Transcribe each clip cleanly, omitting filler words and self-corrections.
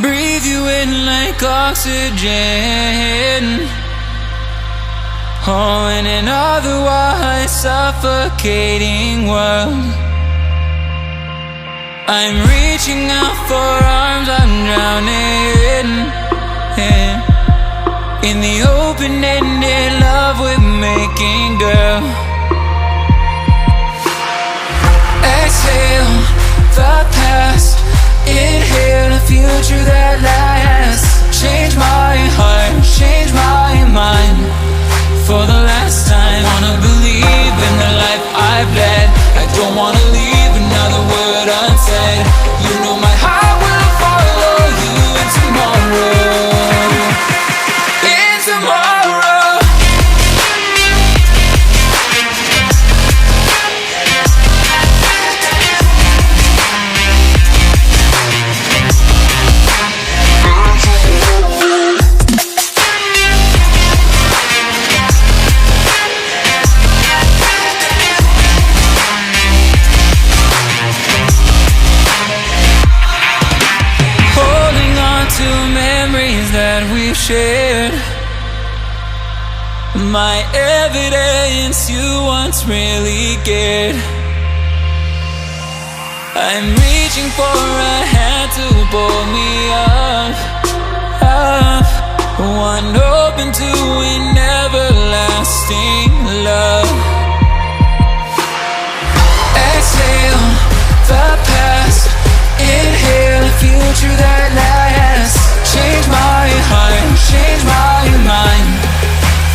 breathe you in like oxygen. Oh, in an otherwise suffocating world, I'm reaching out for arms, I'm drowning in the open-ended love we're making, girl. Exhale the past, inhale a future that lasts. Change my heart, change my mind. For the last time, wanna believe in the life I've led. I don't wanna leave another word unsaid. You know my heart will follow you in tomorrow. In tomorrow. That we've shared, my evidence you once really cared. I'm reaching for a hand to pull me up, up, one open to an everlasting love. Exhale the past, inhale a future that lasts. Change my heart, change my mind.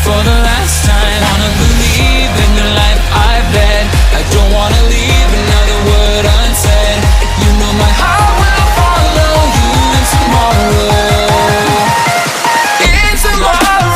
For the last time, wanna believe in the life I've led. I don't wanna leave another word unsaid. You know my heart will follow you in tomorrow. In tomorrow.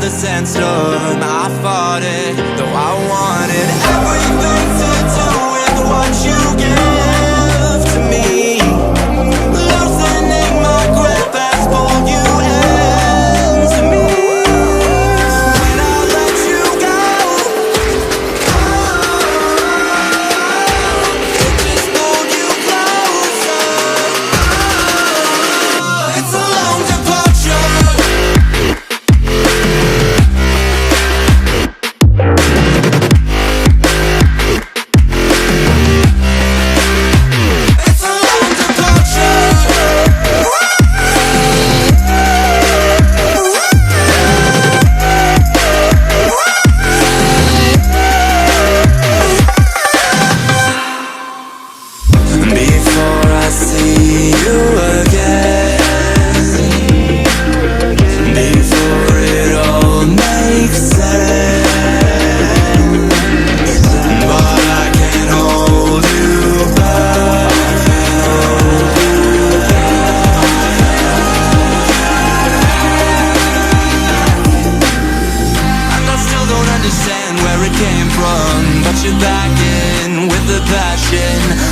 Sandstorm, I fought it, though I wanted everything to do with what you give to me. Loosening my grip as pulled you into me. When I let you go, it just pulled you closer. It's a long departure.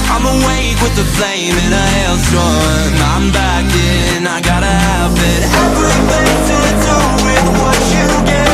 I'm awake with the flame in a hailstorm. I'm back in, I gotta have it. Everything to do with what you get.